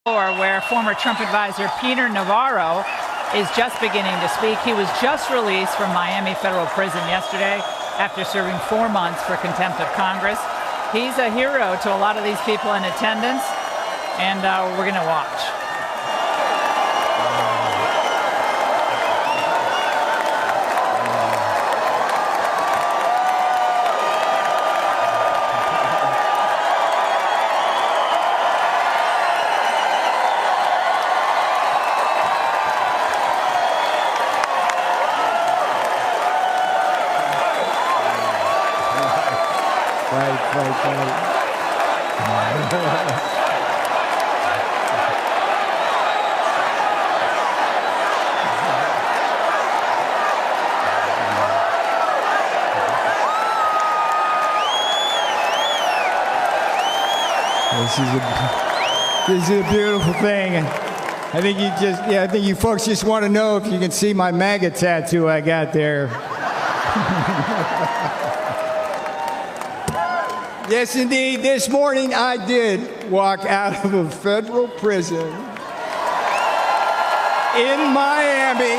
where former Trump advisor Peter Navarro is just beginning to speak. He was just released from Miami federal prison yesterday after serving 4 months for contempt of Congress. He's a hero to a lot of these people in attendance, and we're going to watch. This is a beautiful thing. I think you folks just want to know if you can see my MAGA tattoo I got there. Yes, indeed. This morning I did walk out of a federal prison in Miami.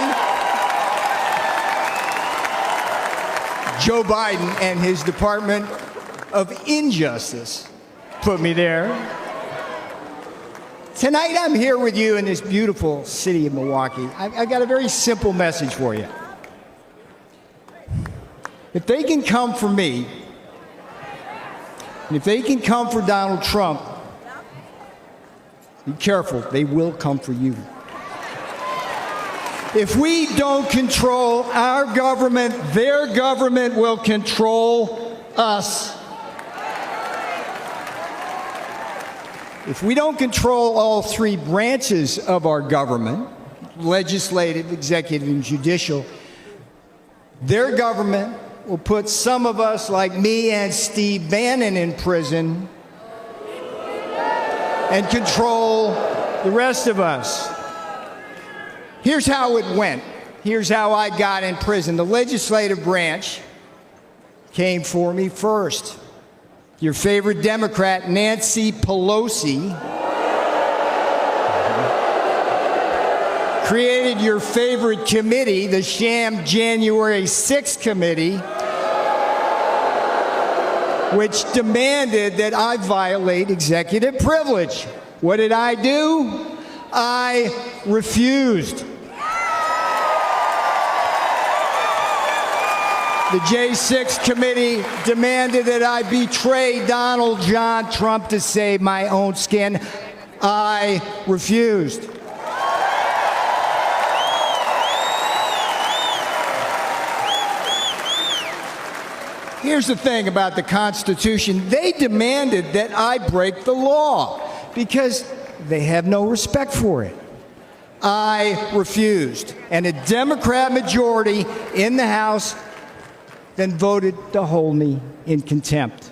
Joe Biden and his Department of Injustice put me there. Tonight I'm here with you in this beautiful city of Milwaukee. I've got a very simple message for you. If they can come for me, and if they can come for Donald Trump, be careful, they will come for you. If we don't control our government, their government will control us. If we don't control all three branches of our government, legislative, executive, and judicial, their government will put some of us, like me and Steve Bannon, in prison and control the rest of us. Here's how it went. Here's how I got in prison. The legislative branch came for me first. Your favorite Democrat, Nancy Pelosi, created your favorite committee, the sham January 6th committee, which demanded that I violate executive privilege. What did I do? I refused. The J6 committee demanded that I betray Donald John Trump to save my own skin. I refused. Here's the thing about the Constitution. They demanded that I break the law because they have no respect for it. I refused. And a Democrat majority in the House then voted to hold me in contempt.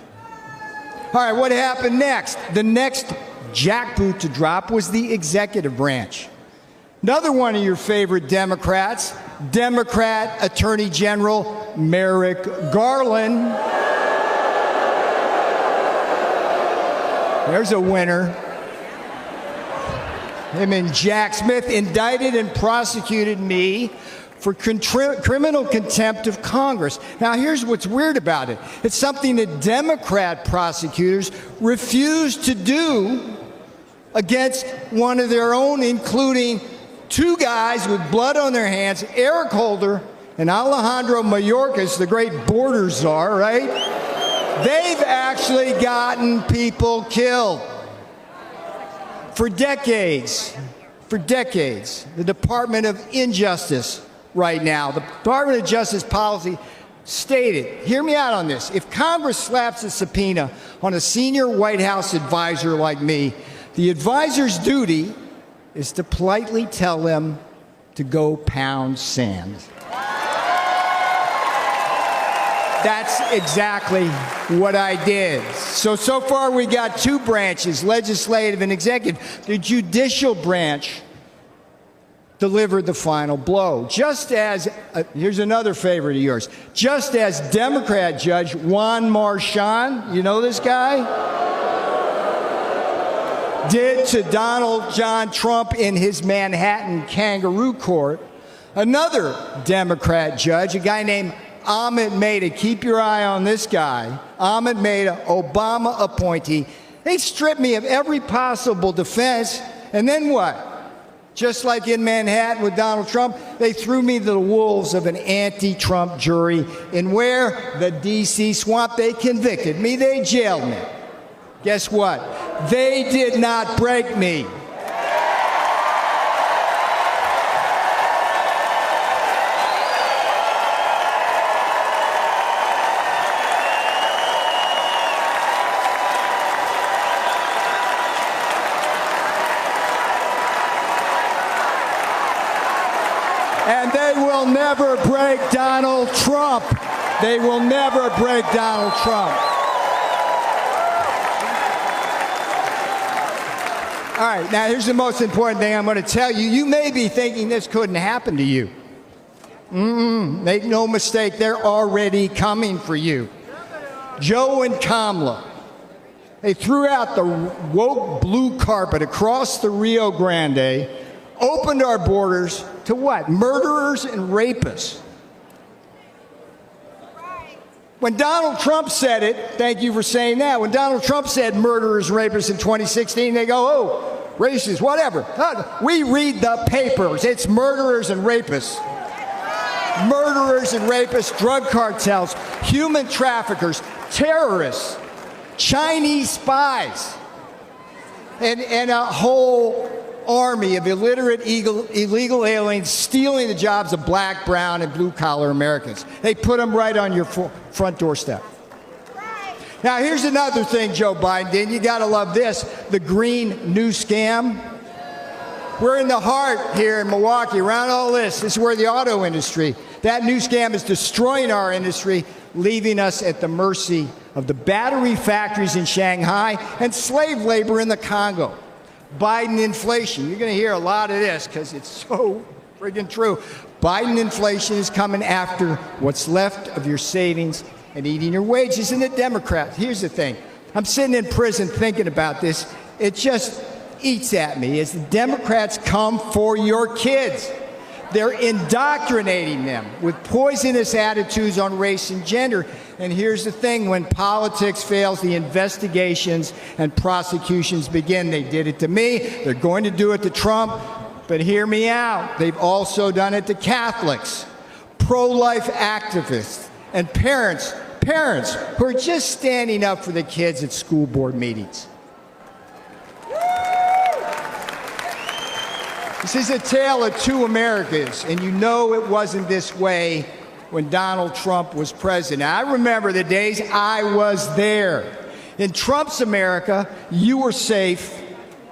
All right, what happened next? The next jackboot to drop was the executive branch. Another one of your favorite Democrats, Democrat Attorney General Merrick Garland. There's a winner. Him and Jack Smith indicted and prosecuted me for criminal contempt of Congress. Now, here's what's weird about it. It's something that Democrat prosecutors refused to do against one of their own, including two guys with blood on their hands, Eric Holder and Alejandro Mayorkas, the great border czar, right? They've actually gotten people killed. For decades, the Department of Injustice right now, the Department of Justice policy stated, hear me out on this, if Congress slaps a subpoena on a senior White House advisor like me, the advisor's duty is to politely tell them to go pound sand. That's exactly what I did. So far we got two branches, legislative and executive. The judicial branch delivered the final blow. Just as, here's another favorite of yours, just as Democrat Judge Juan Marchand, you know this guy? did to Donald John Trump in his Manhattan kangaroo court, another Democrat judge, a guy named Ahmed Maida, keep your eye on this guy, Ahmed Maida, Obama appointee, they stripped me of every possible defense, and then what? Just like in Manhattan with Donald Trump, they threw me to the wolves of an anti-Trump jury. And where? The D.C. swamp. They convicted me. They jailed me. Guess what? They did not break me. And they will never break Donald Trump. They will never break Donald Trump. All right, now here's the most important thing I'm going to tell you. You may be thinking this couldn't happen to you. Make no mistake, they're already coming for you. Joe and Kamala, they threw out the woke blue carpet across the Rio Grande, opened our borders to what? Murderers and rapists. When Donald Trump said it, thank you for saying that, when Donald Trump said murderers and rapists in 2016, they go, oh, racist, whatever. We read the papers. It's murderers and rapists. Murderers and rapists, drug cartels, human traffickers, terrorists, Chinese spies, and a whole army of illiterate illegal aliens stealing the jobs of black, brown, and blue-collar Americans. They put them right on your front doorstep. Now, here's another thing Joe Biden did. You got to love this. The green new scam. We're in the heart here in Milwaukee, around all this. This is where the auto industry, that new scam is destroying our industry, leaving us at the mercy of the battery factories in Shanghai and slave labor in the Congo. Biden inflation. You're going to hear a lot of this because it's so friggin' true. Biden inflation is coming after what's left of your savings and eating your wages. And the Democrats, here's the thing. I'm sitting in prison thinking about this. It just eats at me as the Democrats come for your kids. They're indoctrinating them with poisonous attitudes on race and gender. And here's the thing, when politics fails, the investigations and prosecutions begin. They did it to me. They're going to do it to Trump. But hear me out. They've also done it to Catholics, pro-life activists, and parents who are just standing up for the kids at school board meetings. This is a tale of two Americas, and you know it wasn't this way when Donald Trump was president. I remember the days I was there. In Trump's America, you were safe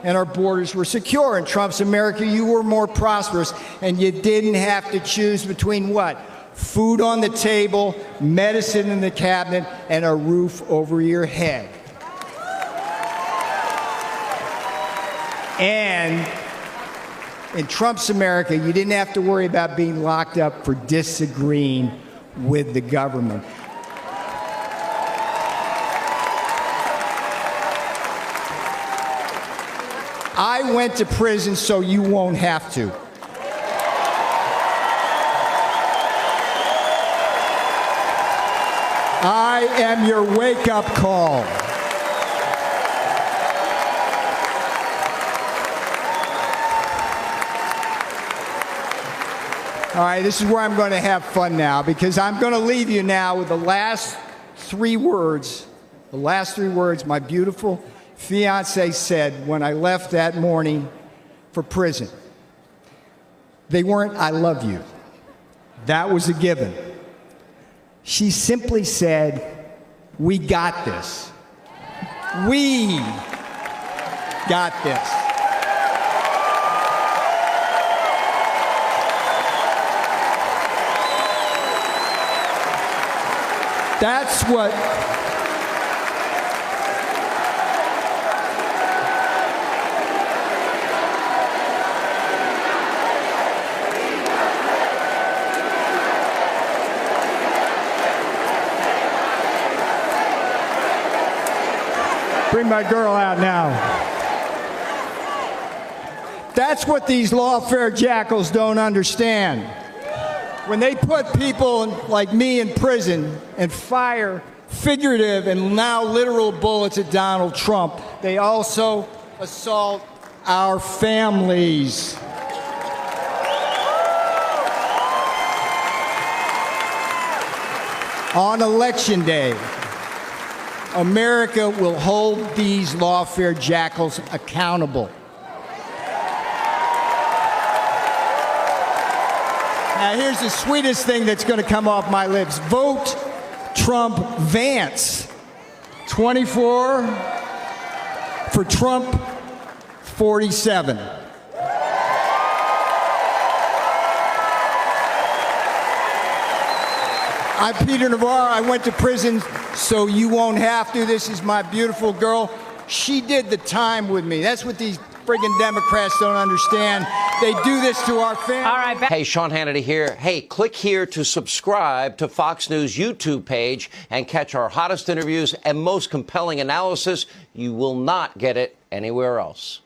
and our borders were secure. In Trump's America, you were more prosperous and you didn't have to choose between what? Food on the table, medicine in the cabinet, and a roof over your head. And in Trump's America, you didn't have to worry about being locked up for disagreeing with the government. I went to prison so you won't have to. I am your wake-up call. All right, this is where I'm going to have fun now, because I'm going to leave you now with the last three words my beautiful fiancée said when I left that morning for prison. They weren't, "I love you." That was a given. She simply said, "We got this. We got this." That's what bring my girl out now. That's what these lawfare jackals don't understand. When they put people like me in prison and fire figurative and now literal bullets at Donald Trump, they also assault our families. On Election Day, America will hold these lawfare jackals accountable. Now, here's the sweetest thing that's going to come off my lips. Vote Trump Vance. 24 for Trump 47. I'm Peter Navarro. I went to prison so you won't have to. This is my beautiful girl. She did the time with me. That's what these friggin' Democrats don't understand. They do this to our family. All right. Hey, Sean Hannity here. Hey, click here to subscribe to Fox News YouTube page and catch our hottest interviews and most compelling analysis. You will not get it anywhere else.